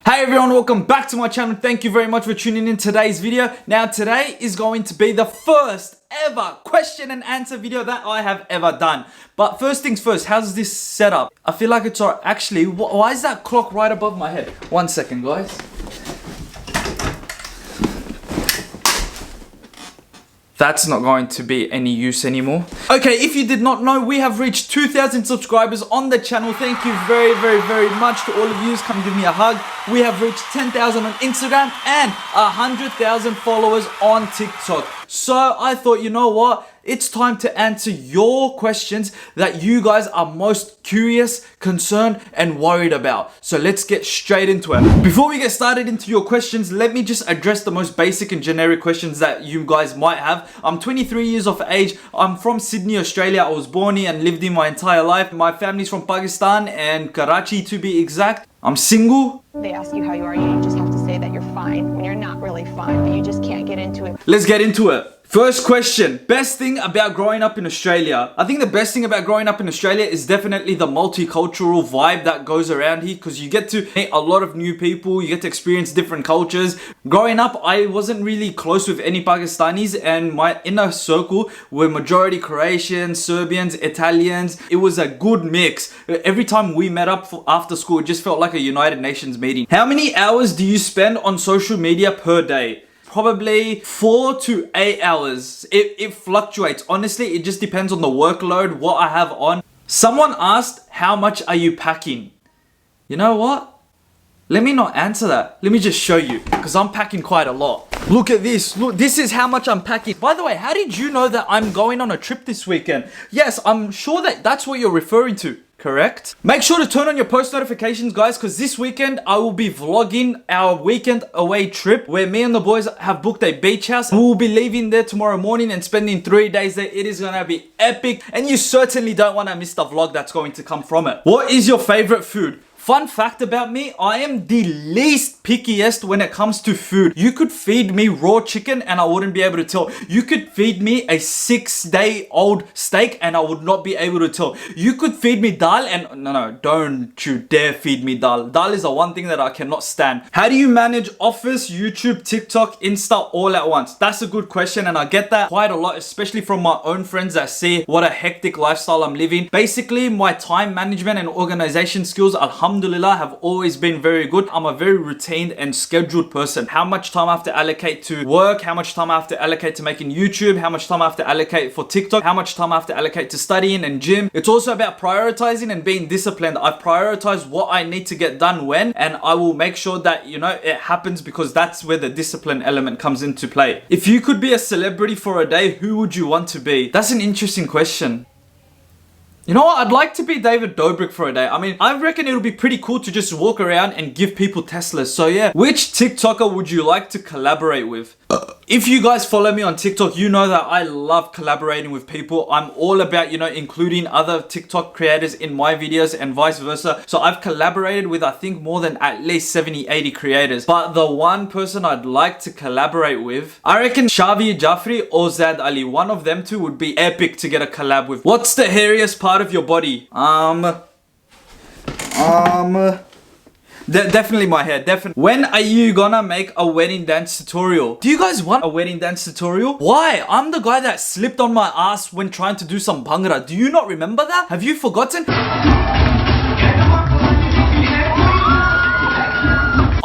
Hey everyone, welcome back to my channel. Thank you very much for tuning in today's video. Now today is going to be the first ever question and answer video that I have ever done. But first things first, how's this set up? I feel like it's alright. Actually, why is that clock right above my head? 1 second, guys. That's not going to be any use anymore. Okay, if you did not know, we have reached 2,000 subscribers on the channel. Thank you very much to all of you. Come give me a hug. We have reached 10,000 on Instagram and 100,000 followers on TikTok. So I thought, you know what? It's time to answer your questions that you guys are most curious, concerned, and worried about. So let's get straight into it. Before we get started into your questions, let me just address the most basic and generic questions that you guys might have. I'm 23 years of age. I'm from Sydney, Australia. I was born here and lived here my entire life. My family's from Pakistan and Karachi to be exact. I'm single. They ask you how you are, you just have to say that you're fine when you're not really fine, but you just can't get into it. Let's get into it. First question, best thing about growing up in Australia. I think the best thing about growing up in Australia is definitely the multicultural vibe that goes around here, because you get to meet a lot of new people, you get to experience different cultures. Growing up, I wasn't really close with any Pakistanis, and my inner circle were majority Croatians, Serbians, Italians. It was a good mix. Every time we met up after school, it just felt like a United Nations meeting. How many hours do you spend on social media per day? Probably 4 to 8 hours. It fluctuates. Honestly, it just depends on the workload, what I have on. Someone asked, how much are you packing? You know what? Let me not answer that. Let me just show you, because I'm packing quite a lot. Look at this. Look, this is how much I'm packing. By the way, how did you know that I'm going on a trip this weekend? Yes, I'm sure that that's what you're referring to. Correct? Make sure to turn on your post notifications, guys, because this weekend I will be vlogging our weekend away trip where me and the boys have booked a beach house. We will be leaving there tomorrow morning and spending 3 days there. It is gonna be epic, and you certainly don't want to miss the vlog that's going to come from it. What is your favorite food? Fun fact about me, I am the least pickiest when it comes to food. You could feed me raw chicken and I wouldn't be able to tell. You could feed me a 6-day-old steak and I would not be able to tell. You could feed me dal and... No, don't you dare feed me dal. Dal is the one thing that I cannot stand. How do you manage Office, YouTube, TikTok, Insta all at once? That's a good question, and I get that quite a lot, especially from my own friends that see what a hectic lifestyle I'm living. Basically, my time management and organization skills, alhamdulillah, have always been very good. I'm a very routine and scheduled person. How much time I have to allocate to work, how much time I have to allocate to making YouTube, how much time I have to allocate for TikTok, how much time I have to allocate to studying and gym. It's also about prioritizing and being disciplined. I prioritize what I need to get done when, and I will make sure that, you know, it happens, because that's where the discipline element comes into play. If you could be a celebrity for a day, who would you want to be? That's an interesting question. You know what? I'd like to be David Dobrik for a day. I mean, I reckon it'll be pretty cool to just walk around and give people Teslas. So yeah, which TikToker would you like to collaborate with? If you guys follow me on TikTok, you know that I love collaborating with people. I'm all about, you know, including other TikTok creators in my videos and vice versa. So I've collaborated with, I think, more than at least 70, 80 creators. But the one person I'd like to collaborate with, I reckon Shavi Jafri or Zad Ali. One of them two would be epic to get a collab with. What's the hairiest part of your body? Definitely my hair, definitely. When are you gonna make a wedding dance tutorial? Do you guys want a wedding dance tutorial? Why? I'm the guy that slipped on my ass when trying to do some bhangra. Do you not remember that? Have you forgotten?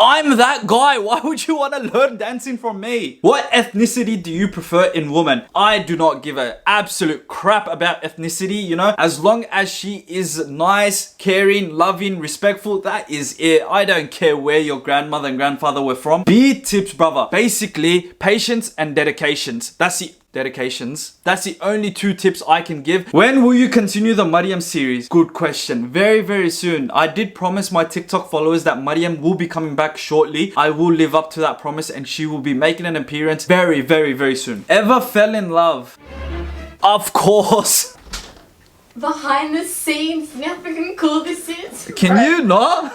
I'm that guy. Why would you want to learn dancing from me? What ethnicity do you prefer in women? I do not give an absolute crap about ethnicity, you know. As long as she is nice, caring, loving, respectful, that is it. I don't care where your grandmother and grandfather were from. B tips, brother. Basically, patience and dedications. That's the only 2 tips I can give. When will you continue the Maryam series? Good question. Very soon. I did promise my TikTok followers that Maryam will be coming back shortly. I will live up to that promise, and she will be making an appearance very soon. Ever fell in love? Of course. Behind the scenes, never freaking cool this is. Can you not?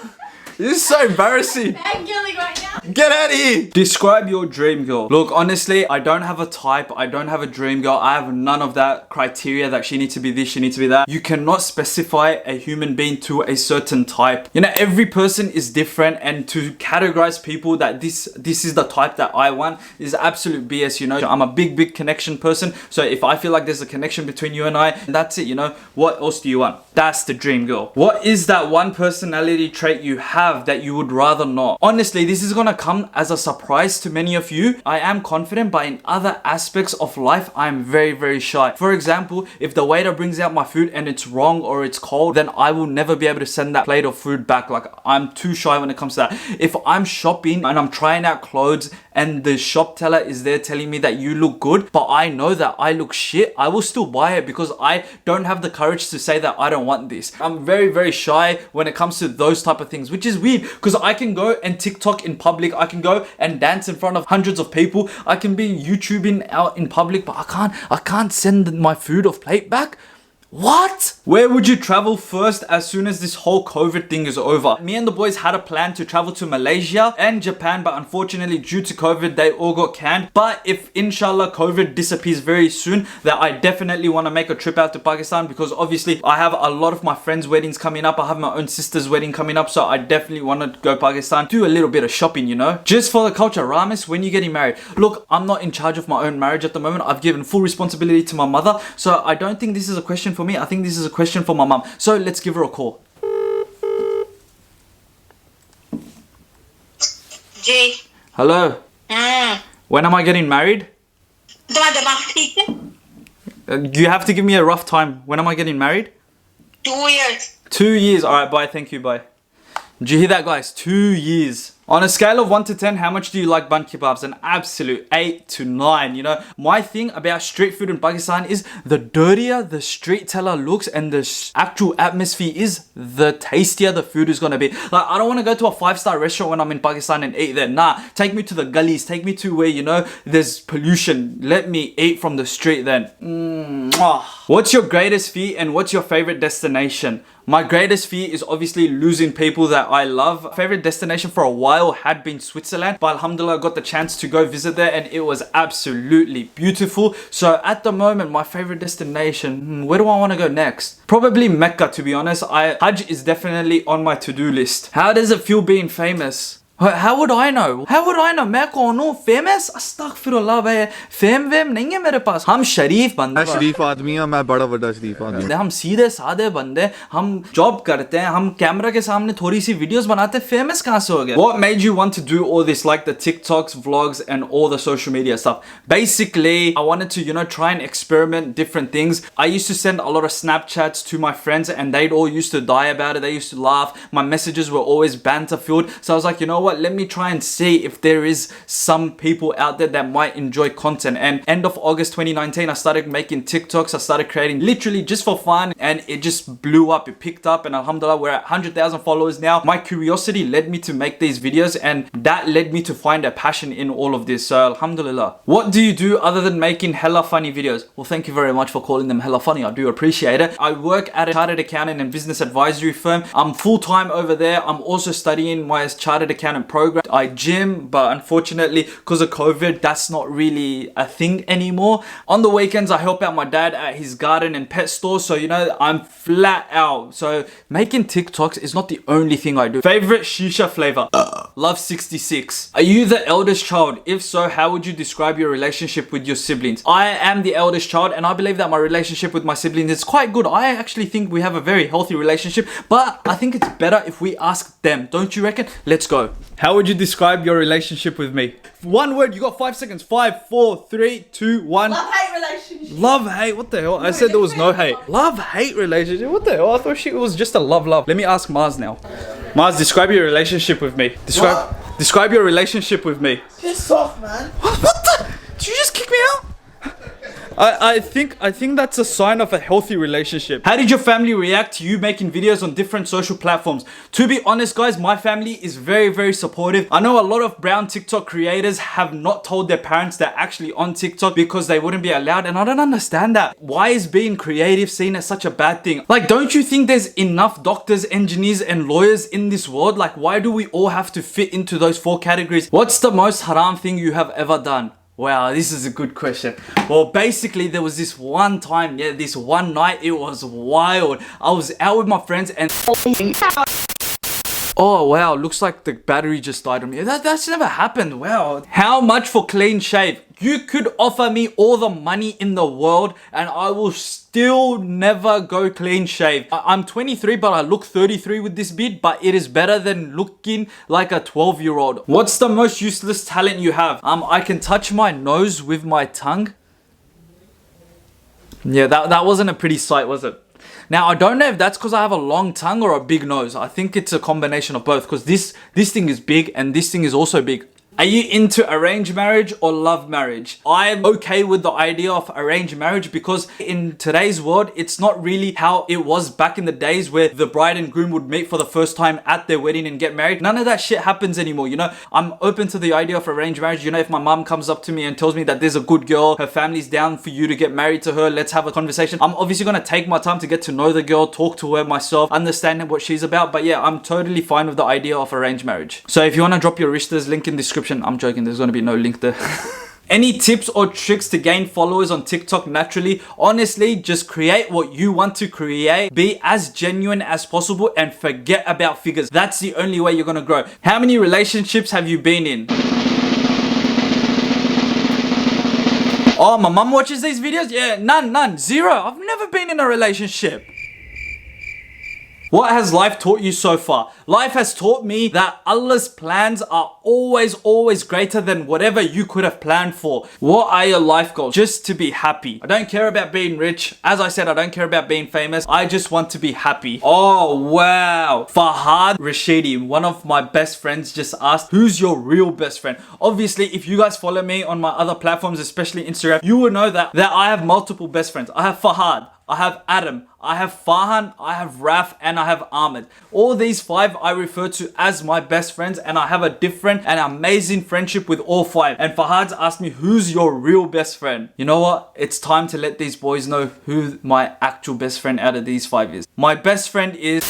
This is so embarrassing. I'm giggling right now. Get out of here. Describe your dream girl. Look, honestly, I don't have a type. I don't have a dream girl. I have none of that criteria that she needs to be this, she needs to be that. You cannot specify a human being to a certain type. You know, every person is different, and to categorize people that this is the type that I want is absolute BS, you know. I'm a big connection person. So if I feel like there's a connection between you and I, that's it, you know. What else do you want? That's the dream girl. What is that one personality trait you have that you would rather not? Honestly, this is gonna come as a surprise to many of you. I am confident, but in other aspects of life, I'm very shy. For example, if the waiter brings out my food and it's wrong or it's cold, then I will never be able to send that plate of food back. Like, I'm too shy when it comes to that. If I'm shopping and I'm trying out clothes and the shop teller is there telling me that you look good, but I know that I look shit, I will still buy it because I don't have the courage to say that I don't want this. I'm very shy when it comes to those type of things, which is weird because I can go and TikTok in public, I can go and dance in front of hundreds of people, I can be YouTubing out in public, but I can't send my food or plate back. What? Where would you travel first as soon as this whole COVID thing is over? Me and the boys had a plan to travel to Malaysia and Japan, but unfortunately due to COVID they all got canned. But if inshallah COVID disappears very soon, that I definitely want to make a trip out to Pakistan, because obviously I have a lot of my friends' weddings coming up. I have my own sister's wedding coming up, so I definitely want to go Pakistan, do a little bit of shopping, you know, just for the culture. Ramis, when you getting married? Look, I'm not in charge of my own marriage at the moment. I've given full responsibility to my mother, so I don't think this is a question for me. I think this is a question for my mum. So let's give her a call. Jay. Hello. When am I getting married? You have to give me a rough time. When am I getting married? 2 years. 2 years. Alright, bye. Thank you. Bye. Did you hear that, guys? 2 years. On a scale of 1 to 10, how much do you like bun kebabs? An absolute 8 to 9. You know, my thing about street food in Pakistan is the dirtier the street teller looks and the actual atmosphere is, the tastier the food is gonna be. Like, I don't want to go to a 5-star restaurant when I'm in Pakistan and eat there. Nah, take me to the gullies. Take me to where, you know, there's pollution. Let me eat from the street then. What's your greatest fear and what's your favorite destination? My greatest fear is obviously losing people that I love. Favorite destination for a while had been Switzerland, but alhamdulillah I got the chance to go visit there and it was absolutely beautiful. So at the moment, my favorite destination, where do I want to go next? Probably Mecca, to be honest. Hajj is definitely on my to-do list. How does it feel being famous? How would I know? How would I know? मैं कौन हूँ? Famous? अस्तगफिरुल्लाह भाई, fame वेम नहीं है मेरे पास. हम शरीफ बंदे. मैं शरीफ आदमी हूँ, मैं बड़ा बड़ा शरीफ आदमी. हम सीधे साधे बंदे, हम जॉब करते हैं, हम कैमरा के सामने थोड़ी सी वीडियोस बनाते हैं. Famous कहाँ से हो गया? What made you want to do all this, like the TikToks, vlogs, and all the social media stuff? Basically, I wanted to, you know, try and experiment different things. I used to send a lot of Snapchats to my friends, and they'd all used to die about it. They used to laugh. My messages were always banter filled. So I was like, you know what? Let me try and see if there is some people out there that might enjoy content. And end of August 2019, I started making TikToks. I started creating literally just for fun, and it just blew up. It picked up, and alhamdulillah, we're at 100,000 followers now. My curiosity led me to make these videos, and that led me to find a passion in all of this. So alhamdulillah. What do you do other than making hella funny videos? Well, thank you very much for calling them hella funny. I do appreciate it. I work at a chartered accountant and business advisory firm. I'm full-time over there. I'm also studying my chartered accountant program. I gym, but unfortunately because of COVID, that's not really a thing anymore. On the weekends, I help out my dad at his garden and pet store. So, you know, I'm flat out. So making TikToks is not the only thing I do. Favorite shisha flavor? Love 66. Are you the eldest child? If so, how would you describe your relationship with your siblings? I am the eldest child, and I believe that my relationship with my siblings is quite good. I actually think we have a very healthy relationship, but I think it's better if we ask them. Don't you reckon? Let's go. How would you describe your relationship with me? One word, you got 5 seconds. 5, 4, 3, 2, 1. Love-hate relationship. Love-hate? What the hell? I said there was no hate. Love-hate relationship? What the hell? I thought it was just a love-love. Let me ask Mars now. Mars, describe your relationship with me. Describe your relationship with me. Piss off, man. What the? Did you just kick me out? I think that's a sign of a healthy relationship. How did your family react to you making videos on different social platforms? To be honest, guys, my family is very, very supportive. I know a lot of brown TikTok creators have not told their parents they're actually on TikTok because they wouldn't be allowed, and I don't understand that. Why is being creative seen as such a bad thing? Like, don't you think there's enough doctors, engineers, and lawyers in this world? Like, why do we all have to fit into those 4 categories? What's the most haram thing you have ever done? Wow, this is a good question. Well, basically, there was this one time, this one night, it was wild. I was out with my friends and... Oh, wow, looks like the battery just died on me. That's never happened, wow. How much for clean shave? You could offer me all the money in the world and I will still never go clean shave. I'm 23, but I look 33 with this beard, but it is better than looking like a 12-year-old. What's the most useless talent you have? I can touch my nose with my tongue. Yeah, that wasn't a pretty sight, was it? Now, I don't know if that's because I have a long tongue or a big nose. I think it's a combination of both because this thing is big and this thing is also big. Are you into arranged marriage or love marriage? I'm okay with the idea of arranged marriage because in today's world, it's not really how it was back in the days where the bride and groom would meet for the first time at their wedding and get married. None of that shit happens anymore, you know? I'm open to the idea of arranged marriage. You know, if my mom comes up to me and tells me that there's a good girl, her family's down for you to get married to her, let's have a conversation. I'm obviously going to take my time to get to know the girl, talk to her myself, understand what she's about. But yeah, I'm totally fine with the idea of arranged marriage. So if you want to drop your rishtas, link in the description. I'm joking, there's going to be no link there. Any tips or tricks to gain followers on TikTok naturally? Honestly, just create what you want to create. Be as genuine as possible and forget about figures. That's the only way you're going to grow. How many relationships have you been in? Oh, my mum watches these videos? Yeah, none, 0. I've never been in a relationship. What has life taught you so far? Life has taught me that Allah's plans are always greater than whatever you could have planned for. What are your life goals? Just to be happy. I don't care about being rich. As I said, I don't care about being famous. I just want to be happy. Oh, wow. Fahad Rashidi, one of my best friends, just asked, who's your real best friend? Obviously, if you guys follow me on my other platforms, especially Instagram, you will know that I have multiple best friends. I have Fahad, I have Adam, I have Farhan, I have Raf, and I have Ahmed. All these 5 I refer to as my best friends, and I have a different and amazing friendship with all 5. And Fahad's asked me, who's your real best friend? You know what? It's time to let these boys know who my actual best friend out of these 5 is. My best friend is...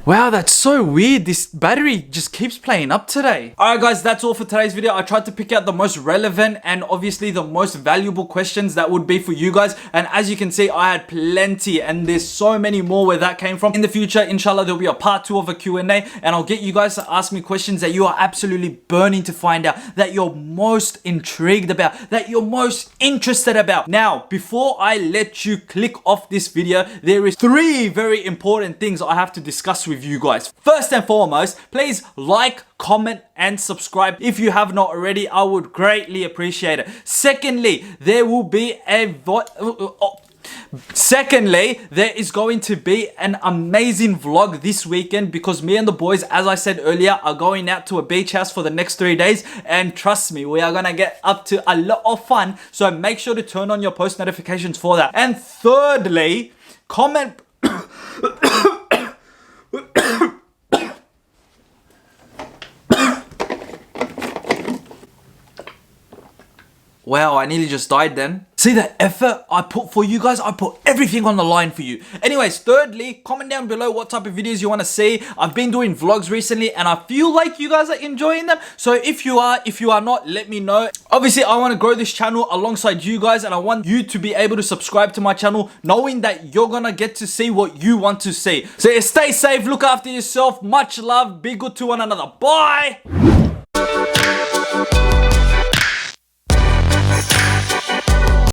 Wow, that's so weird. This battery just keeps playing up today. Alright guys, that's all for today's video. I tried to pick out the most relevant and obviously the most valuable questions that would be for you guys. And as you can see, I had plenty and there's so many more where that came from. In the future, inshallah, there'll be a part 2 of a Q&A and I'll get you guys to ask me questions that you are absolutely burning to find out, that you're most intrigued about, that you're most interested about. Now, before I let you click off this video, there is 3 very important things I have to discuss with you guys. First and foremost, please like, comment, and subscribe. If you have not already, I would greatly appreciate it. Secondly, there will be a Secondly, there is going to be an amazing vlog this weekend because me and the boys, as I said earlier, are going out to a beach house for the next 3 days. And trust me, we are going to get up to a lot of fun. So make sure to turn on your post notifications for that. And thirdly, comment... Wow, I nearly just died then. See the effort I put for you guys? I put everything on the line for you. Anyways, thirdly, comment down below what type of videos you want to see. I've been doing vlogs recently and I feel like you guys are enjoying them. So if you are not, let me know. Obviously, I want to grow this channel alongside you guys and I want you to be able to subscribe to my channel knowing that you're going to get to see what you want to see. So stay safe, look after yourself. Much love, be good to one another. Bye!